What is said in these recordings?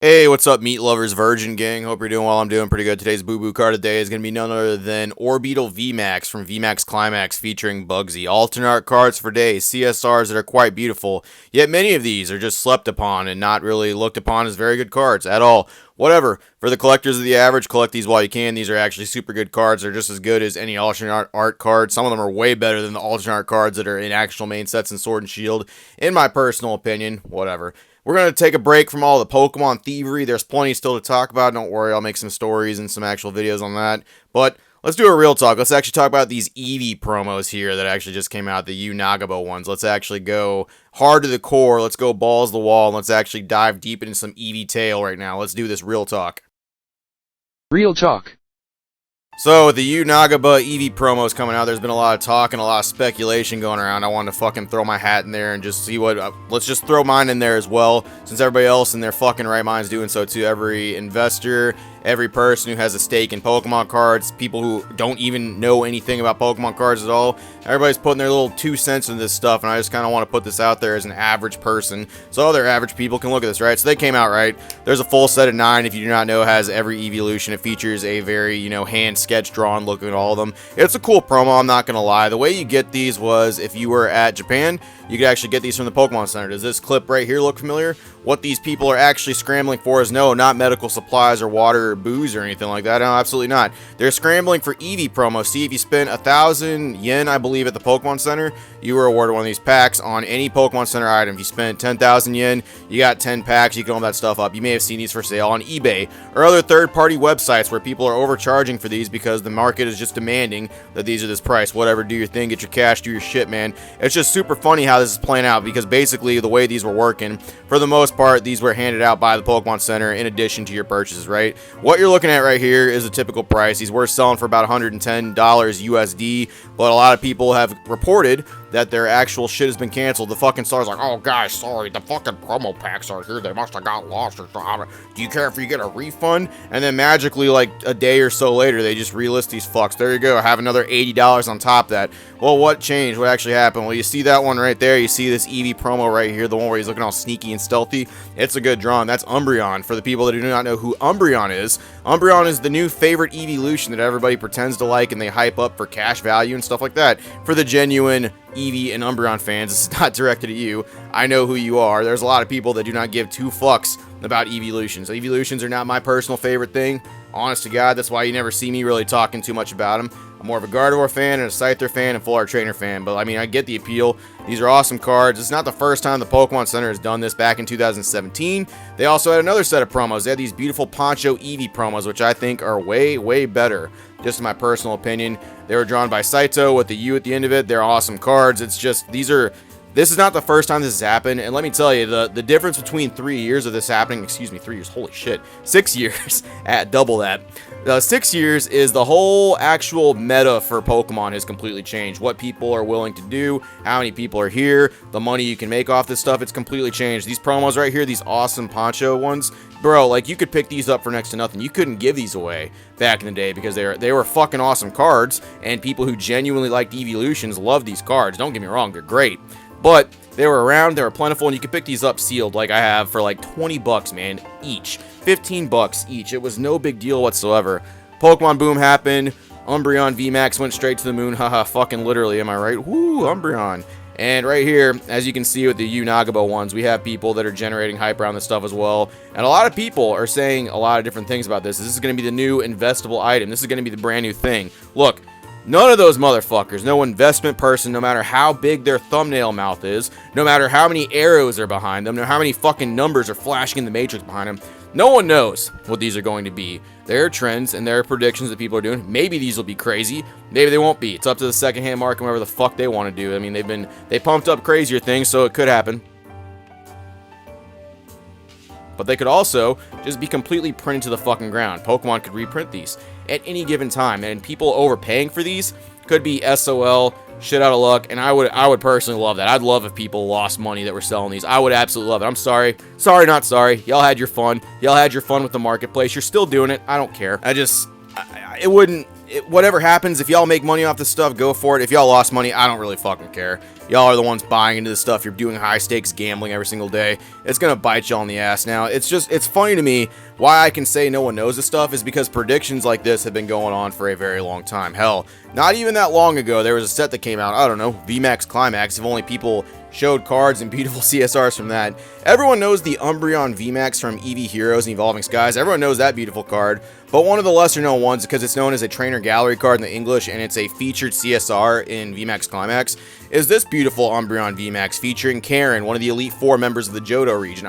Hey, what's up, meat lovers, virgin gang? Hope you're doing well. I'm doing pretty good. Today's boo-boo card today is going to be none other than Orbital VMAX from VMAX Climax featuring Bugsy. Alternate art cards for days, CSRs that are quite beautiful, yet many of these are just slept upon and not really looked upon as very good cards at all. Whatever. For the collectors of the average, collect these while you can. These are actually super good cards. They're just as good as any alternate art card. Some of them are way better than the alternate art cards that are in actual main sets and Sword and Shield, in my personal opinion. Whatever. We're going to take a break from all the Pokemon thievery. There's plenty still to talk about. Don't worry, I'll make some stories and some actual videos on that. But let's do a real talk. Let's actually talk about these Eevee promos here that actually just came out, the Nagaba ones. Let's actually go hard to the core. Let's go balls to the wall. And let's actually dive deep into some Eevee tail right now. Let's do this real talk. Real talk. So, with the Nagaba Eevee promos coming out, there's been a lot of talk and a lot of speculation going around. I wanted to fucking throw my hat in there and just see what... let's just throw mine in there as well, since everybody else in their fucking right mind's doing so too. Every investor, every person who has a stake in Pokemon cards, people who don't even know anything about Pokemon cards at all, everybody's putting their little 2 cents into this stuff, and I just kind of want to put this out there as an average person, so other average people can look at this, right? So they came out, right? There's a full set of 9, if you do not know, has every evolution. It features a very, hand sketch drawn look at all of them. It's a cool promo, I'm not gonna lie. The way you get these was, if you were at Japan, you could actually get these from the Pokemon Center. Does this clip right here look familiar? What these people are actually scrambling for is no, not medical supplies or water or booze or anything like that. No, absolutely not. They're scrambling for Eevee promos. See, if you spend 1,000 yen, I believe, at the Pokemon Center, you were awarded one of these packs on any Pokemon Center item. If you spent 10,000 yen, you got 10 packs. You can open that stuff up. You may have seen these for sale on eBay or other third-party websites where people are overcharging for these because the market is just demanding that these are this price. Whatever, do your thing, get your cash, do your shit, man. It's just super funny how this is playing out because basically the way these were working, for the most part, these were handed out by the Pokemon Center in addition to your purchases, right? What you're looking at right here is a typical price. These were selling for about $110 USD, but a lot of people have reported that their actual shit has been canceled. The fucking star's like, oh guys, sorry, the fucking promo packs are here. They must have got lost or something. Do you care if you get a refund? And then magically, like a day or so later, they just relist these fucks. There you go, have another $80 on top of that. Well, what changed? What actually happened? Well, you see that one right there. You see this Eevee promo right here, the one where he's looking all sneaky and stealthy. It's a good drawing. That's Umbreon. For the people that do not know who Umbreon is the new favorite evolution that everybody pretends to like and they hype up for cash value and stuff like that. For the genuine Eevee and Umbreon fans, this is not directed at you. I know who you are. There's a lot of people that do not give 2 fucks about evolutions. Evolutions are not my personal favorite thing. Honest to God, that's why you never see me really talking too much about them. I'm more of a Gardevoir fan and a Scyther fan and Full Art Trainer fan, but I mean, I get the appeal. These are awesome cards. It's not the first time the Pokemon Center has done this. Back in 2017, they also had another set of promos. They had these beautiful Poncho Eevee promos, which I think are way, way better. Just in my personal opinion. They were drawn by Saito with the U at the end of it. They're awesome cards. It's just, this is not the first time this has happened, and let me tell you, the difference between 3 years of this happening, 3 years, holy shit, 6 years, at double that. 6 years is the whole actual meta for Pokemon has completely changed. What people are willing to do, how many people are here, the money you can make off this stuff, it's completely changed. These promos right here, these awesome Poncho ones, bro, like you could pick these up for next to nothing. You couldn't give these away back in the day because they were fucking awesome cards, and people who genuinely liked evolutions love these cards. Don't get me wrong, they're great. But they were around, they were plentiful, and you could pick these up sealed like I have for like 20 bucks, man, each. 15 bucks each. It was no big deal whatsoever. Pokemon boom happened. Umbreon VMAX went straight to the moon. Haha, fucking literally, am I right? Woo, Umbreon. And right here, as you can see with the Nagaba ones, we have people that are generating hype around this stuff as well. And a lot of people are saying a lot of different things about this. This is going to be the new investable item. This is going to be the brand new thing. Look. None of those motherfuckers, no investment person, no matter how big their thumbnail mouth is, no matter how many arrows are behind them, no matter how many fucking numbers are flashing in the matrix behind them, no one knows what these are going to be. There are trends and there are predictions that people are doing. Maybe these will be crazy. Maybe they won't be. It's up to the secondhand market and whatever the fuck they want to do. I mean, they pumped up crazier things, so it could happen. But they could also just be completely printed to the fucking ground. Pokemon could reprint these at any given time, and people overpaying for these could be SOL, shit out of luck, and I would personally love that. I'd love if people lost money that were selling these. I would absolutely love it. I'm sorry. Sorry, not sorry. Y'all had your fun. Y'all had your fun with the marketplace. You're still doing it. I don't care. It wouldn't whatever happens, if y'all make money off this stuff, go for it. If y'all lost money, I don't really fucking care. Y'all are the ones buying into this stuff. You're doing high stakes gambling every single day. It's gonna bite y'all in the ass now. It's funny to me why I can say no one knows this stuff is because predictions like this have been going on for a very long time. Hell, not even that long ago, there was a set that came out, I don't know, VMAX Climax, if only people showed cards and beautiful CSRs from that. Everyone knows the Umbreon VMAX from EV Heroes and Evolving Skies. Everyone knows that beautiful card. But one of the lesser known ones, because it's known as a trainer gallery card in the English and it's a featured CSR in VMAX Climax, is this beautiful Umbreon VMAX featuring Karen, one of the Elite Four members of the Johto region.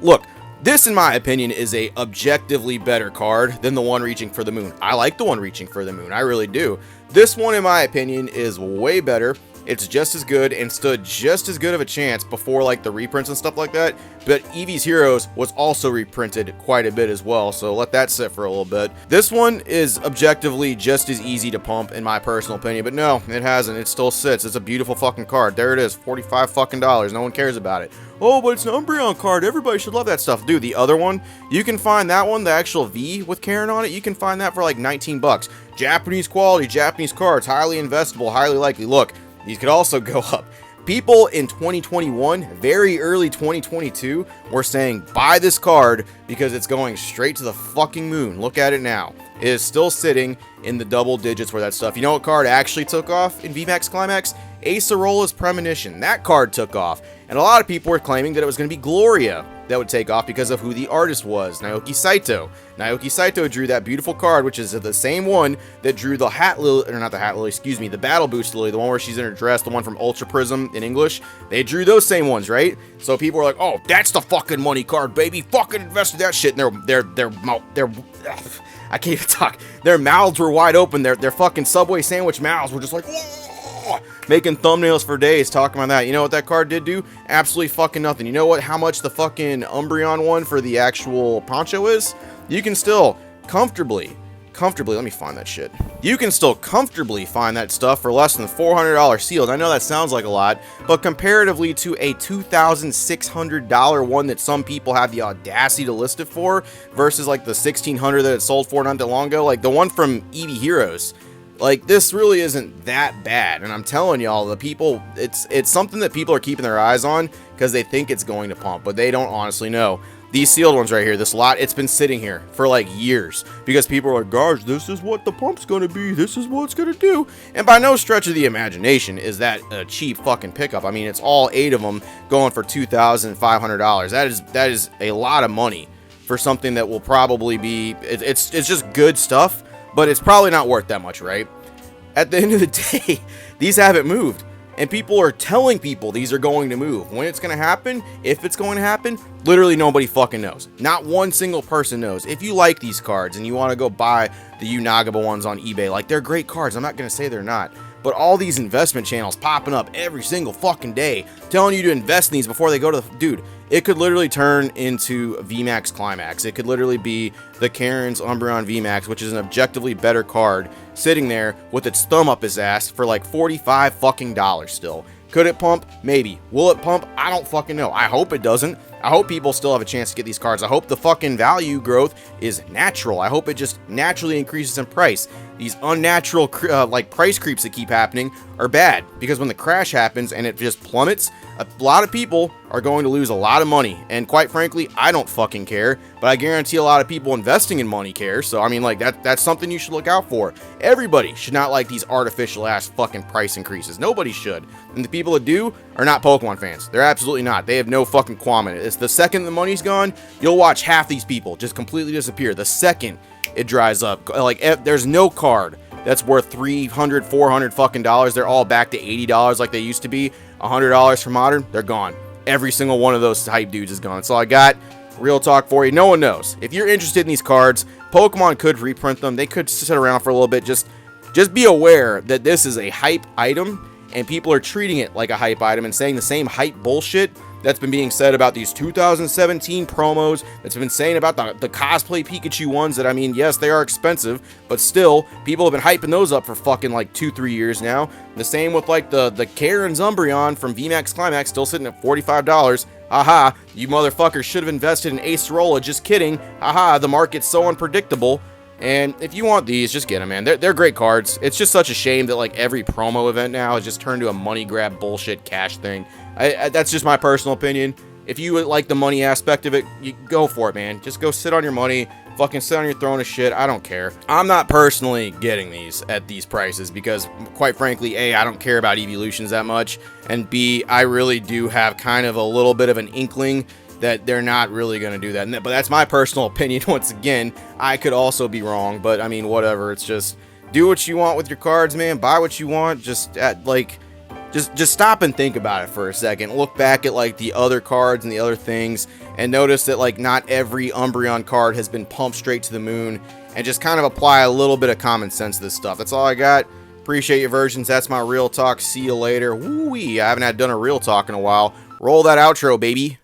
Look, this in my opinion is a objectively better card than the one reaching for the moon. I like the one reaching for the moon, I really do. This one in my opinion is way better. It's just as good and stood just as good of a chance before like the reprints and stuff like that. But Eevee's Heroes was also reprinted quite a bit as well, so let that sit for a little bit. This one is objectively just as easy to pump in my personal opinion, but no, it hasn't. It still sits. It's a beautiful fucking card. There it is, $45 fucking. No one cares about it. Oh, but it's an Umbreon card. Everybody should love that stuff. Dude, the other one, you can find that one, the actual V with Karen on it, you can find that for like 19 bucks. Japanese quality, Japanese cards, highly investable, highly likely. Look, these could also go up. People in 2021, very early 2022, were saying, buy this card because it's going straight to the fucking moon. Look at it now. It is still sitting in the double digits for that stuff. You know what card actually took off in VMAX Climax? Acerola's Premonition. That card took off. And a lot of people were claiming that it was going to be Gloria that would take off because of who the artist was, Naoki Saito. Naoki Saito drew that beautiful card, which is the same one that drew the Hat Lily, or not the Hat Lily, excuse me, the Battle Boost Lily, the one where she's in her dress, the one from Ultra Prism in English. They drew those same ones, right? So people were like, oh, that's the fucking money card, baby. Fucking invested that shit. And their I can't even talk. Their mouths were wide open. Their fucking Subway sandwich mouths were just like, making thumbnails for days talking about that. You know what that card did do? Absolutely fucking nothing. You know what? How much the fucking Umbreon one for the actual poncho is? You can still comfortably, let me find that shit. You can still comfortably find that stuff for less than $400 sealed. I know that sounds like a lot, but comparatively to a $2,600 one that some people have the audacity to list it for versus like the $1,600 that it sold for not that long ago, like the one from Eevee Heroes. Like, this really isn't that bad, and I'm telling y'all, the people, it's something that people are keeping their eyes on because they think it's going to pump, but they don't honestly know. These sealed ones right here, this lot, it's been sitting here for like years because people are like, gosh, this is what the pump's going to be, this is what it's going to do, and by no stretch of the imagination is that a cheap fucking pickup. I mean, it's all 8 of them going for $2,500. That is a lot of money for something that will probably be, it's just good stuff, but it's probably not worth that much, right? At the end of the day, these haven't moved. And people are telling people these are going to move. When it's going to happen, if it's going to happen, literally nobody fucking knows. Not one single person knows. If you like these cards and you want to go buy the Nagaba ones on eBay, like, they're great cards. I'm not going to say they're not. But all these investment channels popping up every single fucking day, telling you to invest in these before they go to the... Dude, it could literally turn into VMAX Climax. It could literally be the Karen's Umbreon VMAX, which is an objectively better card, sitting there with its thumb up his ass for like $45 fucking still. Could it pump? Maybe. Will it pump? I don't fucking know. I hope it doesn't. I hope people still have a chance to get these cards. I hope the fucking value growth is natural. I hope it just naturally increases in price. These unnatural like price creeps that keep happening are bad, because when the crash happens and it just plummets, a lot of people are going to lose a lot of money. And quite frankly, I don't fucking care, but I guarantee a lot of people investing in money care. So I mean, like, that's something you should look out for. Everybody should not like these artificial ass fucking price increases. Nobody should. And the people that do are not Pokemon fans. They're absolutely not. They have no fucking qualm in it. It's the second the money's gone, you'll watch half these people just completely disappear. The second it dries up, like, there's no card that's worth $300, $400 fucking dollars. They're all back to $80 like they used to be. $100 for modern, they're gone. Every single one of those hype dudes is gone. That's all I got. Real talk for you. No one knows. If you're interested in these cards, Pokemon could reprint them. They could sit around for a little bit. Just be aware that this is a hype item, and people are treating it like a hype item and saying the same hype bullshit that's been being said about these 2017 promos, that's been saying about the cosplay Pikachu ones that, I mean, yes, they are expensive, but still, people have been hyping those up for fucking like 2-3 years now. The same with like the Karen's Umbreon from VMAX Climax, still sitting at $45. Haha, you motherfuckers should have invested in Acerola, just kidding. Haha, the market's so unpredictable. And if you want these, just get them, man. They're great cards. It's just such a shame that like every promo event now has just turned to a money grab bullshit cash thing. That's just my personal opinion. If you like the money aspect of it, you go for it, man. Just go sit on your money. Fucking sit on your throne of shit. I don't care. I'm not personally getting these at these prices because, quite frankly, A, I don't care about evolutions that much, and B, I really do have kind of a little bit of an inkling that they're not really going to do that. But that's my personal opinion. Once again, I could also be wrong, but I mean, whatever. It's just do what you want with your cards, man. Buy what you want. Just stop and think about it for a second. Look back at like the other cards and the other things and notice that like not every Umbreon card has been pumped straight to the moon, and just kind of apply a little bit of common sense to this stuff. That's all I got. Appreciate your versions. That's my real talk. See you later. Woo-wee. I haven't done a real talk in a while. Roll that outro, baby.